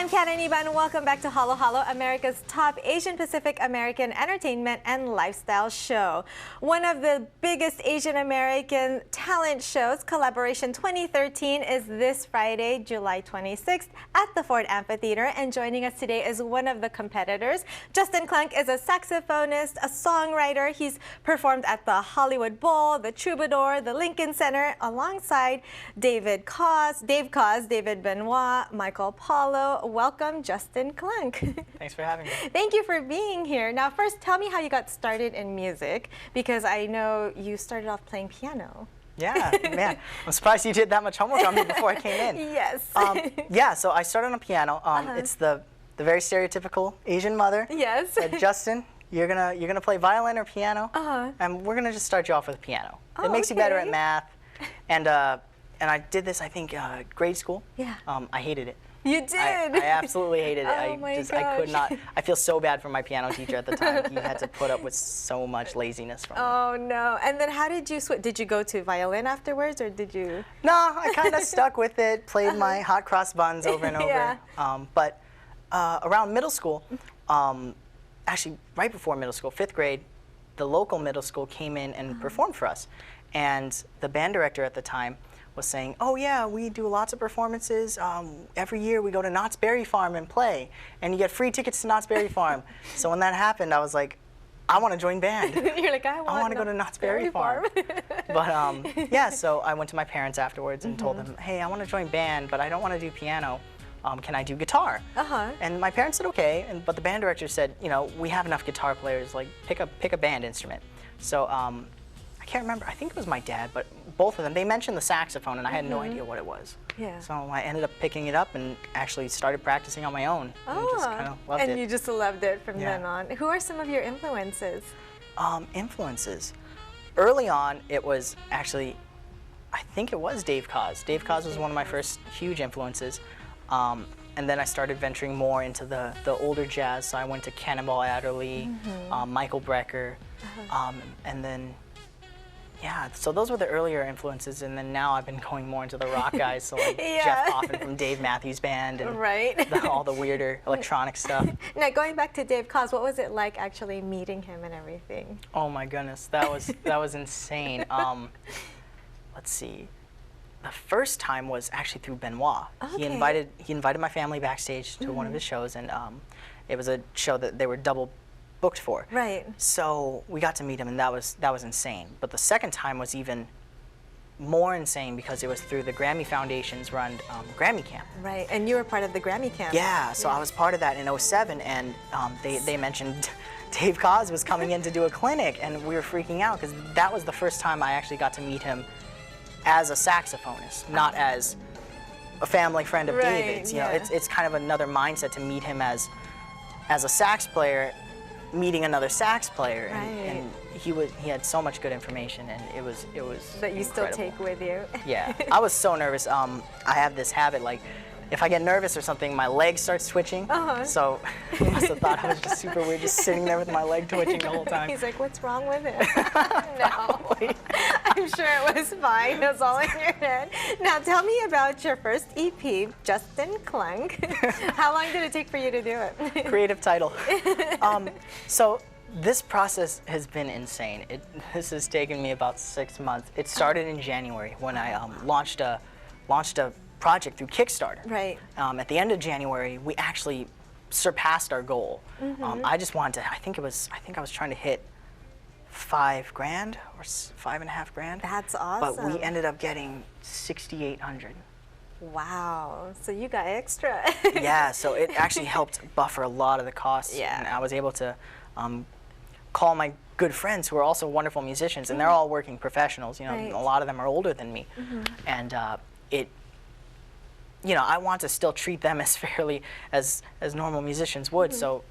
I'm Iniba, and welcome back to Halo Halo, America's top Asian Pacific American entertainment and lifestyle show. One of the biggest Asian American talent shows, Kollaboration 2013, is this Friday, July 26th at the Ford Amphitheater. And joining us today is one of the competitors. Justin Klunk is a saxophonist, a songwriter. He's performed at the Hollywood Bowl, the Troubadour, the Lincoln Center, alongside Dave Koz, David Benoit, Michael Paulo. Welcome, Justin Klunk. Thanks for having me. Thank you for being here. Now, first, tell me how you got started in music, because I know you started off playing piano. Yeah, man. I'm surprised you did that much homework on me before I came in. Yes. Yeah, so I started on piano. It's the very stereotypical Asian mother. Yes. Said, Justin, you're gonna play violin or piano, and we're gonna just start you off with piano. Oh, it makes you better at math. And I did this, I think, grade school. Yeah. I hated it. You did? I absolutely hated it. Oh my gosh. I could not. I feel so bad for my piano teacher at the time. He had to put up with so much laziness from me. Oh no. And then how did you switch? Did you go to violin afterwards, or did you? No, I kind of stuck with it, played my hot cross buns over and over. Yeah. But around middle school, actually right before middle school, 5th grade, the local middle school came in and performed for us. And the band director at the time was saying, oh yeah, we do lots of performances. Every year we go to Knott's Berry Farm and play, and you get free tickets to Knott's Berry Farm. So when that happened, I was like, I want to join band. You're like, I want to go to Knott's Berry Farm. But yeah, so I went to my parents afterwards and told them, hey, I want to join band, but I don't want to do piano. Can I do guitar? And my parents said okay, but the band director said, you know, we have enough guitar players, like pick a band instrument. So I can't remember, I think it was my dad, but both of them, they mentioned the saxophone, and I had no idea what it was. Yeah. So I ended up picking it up and actually started practicing on my own. And just kind of loved it. And you just loved it from then on. Who are some of your influences? Influences. Early on, it was actually, I think it was Dave Koz. Dave Koz was one of my first huge influences. And then I started venturing more into the older jazz, so I went to Cannonball Adderley, Michael Brecker, and then, yeah, so those were the earlier influences, and then now I've been going more into the rock guys, so like Jeff Coffin from Dave Matthews Band, and all the weirder electronic stuff. Now, going back to Dave Koz, what was it like actually meeting him and everything? Oh my goodness, that was insane. Let's see. The first time was actually through Benoit. He invited my family backstage to one of his shows, and it was a show that they were double booked for. Right. So we got to meet him, and that was insane. But the second time was even more insane because it was through the Grammy Foundation's run Grammy Camp. Right, and you were part of the Grammy Camp. Yeah, so I was part of that in '07, and they mentioned Dave Koz was coming in to do a clinic, and we were freaking out because that was the first time I actually got to meet him as a saxophonist, not as a family friend of David's. You know, it's kind of another mindset to meet him as a sax player, meeting another sax player, and he had so much good information, and it was that you still take with you. Yeah, I was so nervous. I have this habit, like, if I get nervous or something, my legs start twitching. So he must have thought I was just super weird, just sitting there with my leg twitching the whole time. He's like, what's wrong with him? No, I'm sure it was fine. It was all in your head. Now, tell me about your first EP, Justin Klunk. How long did it take for you to do it? Creative title. So this process has been insane. This has taken me about 6 months. It started in January when I launched a project through Kickstarter. Right. At the end of January, we actually surpassed our goal. I just wanted to. I think I was trying to hit $5 grand or $5.5 grand. That's awesome. But we ended up getting 6,800. Wow. So you got extra. Yeah. So it actually helped buffer a lot of the costs. Yeah. And I was able to call my good friends who are also wonderful musicians, and they're all working professionals. You know, a lot of them are older than me, and you know, I want to still treat them as fairly as normal musicians would. So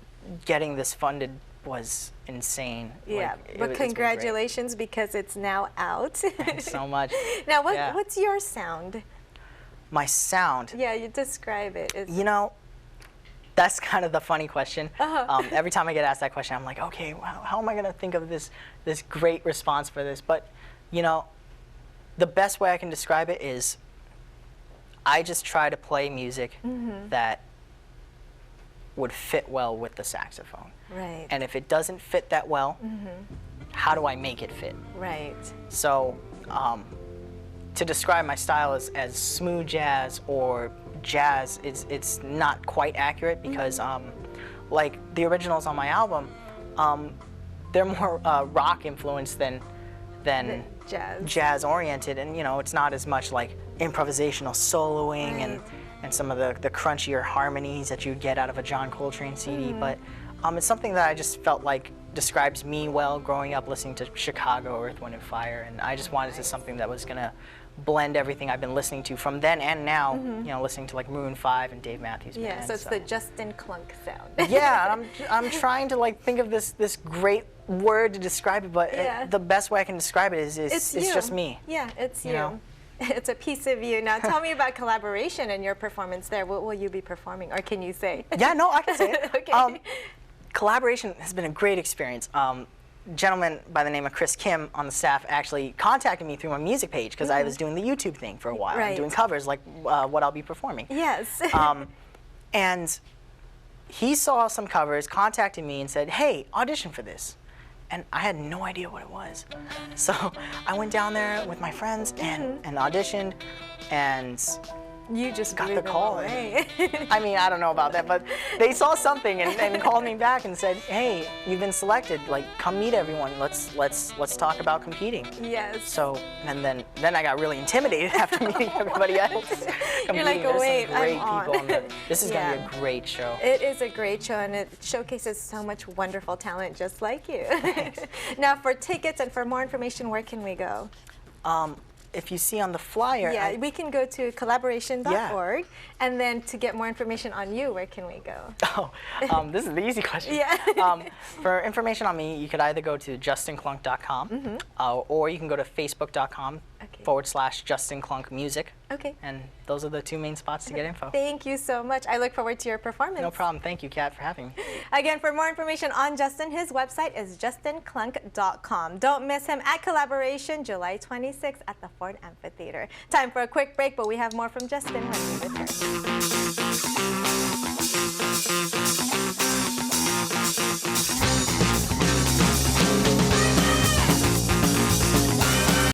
getting this funded was insane. Yeah, like, but congratulations, because it's now out. Thanks so much. Now, what's your sound? My sound? Yeah, you describe it. You know, that's kind of the funny question. Every time I get asked that question, I'm like, okay, well, how am I going to think of this great response for this? But, you know, the best way I can describe it is I just try to play music that would fit well with the saxophone. Right. And if it doesn't fit that well, how do I make it fit? Right. So to describe my style as smooth jazz or jazz, it's not quite accurate because like the originals on my album, they're more rock influenced than jazz oriented, and you know, it's not as much like improvisational soloing and some of the crunchier harmonies that you'd get out of a John Coltrane CD, but it's something that I just felt like describes me well growing up listening to Chicago, Earth, Wind & Fire, and I just wanted to something that was gonna blend everything I've been listening to from then and now, you know, listening to like Maroon 5 and Dave Matthews Band. Yeah, so it's the Justin Klunk sound. Yeah, I'm trying to like think of this great word to describe it, but the best way I can describe it is it's just me. Yeah, it's you. know? It's a piece of you. Now tell me about Kollaboration and your performance there. What will you be performing, or can you say? Yeah, no, I can say it. Okay. Kollaboration has been a great experience. Gentleman by the name of Chris Kim on the staff actually contacted me through my music page because I was doing the YouTube thing for a while, and doing covers like what I'll be performing. Yes. And he saw some covers, contacted me and said, hey, audition for this. And I had no idea what it was. So I went down there with my friends and auditioned, and you just got blew the them call. away. I mean, I don't know about that, but they saw something and called me back and said, hey, you've been selected. Like, come meet everyone. Let's talk about competing. Yes. So, and then I got really intimidated after meeting everybody else. You're like, oh, wait, great I'm people on. This is going to be a great show. It is a great show, and it showcases so much wonderful talent just like you. Now, for tickets and for more information, where can we go? If you see on the flyer, yeah, we can go to kollaboration.org, and then to get more information on you, where can we go? Oh, this is the easy question. Yeah. For information on me, you could either go to justinklunk.com, or you can go to facebook.com/Justin Klunk Music. Okay. And those are the two main spots to get info. Thank you so much. I look forward to your performance. No problem. Thank you, Kat, for having me. Again, for more information on Justin, his website is justinklunk.com. Don't miss him at Kollaboration, July 26th at the Ford Amphitheater. Time for a quick break, but we have more from Justin when we return.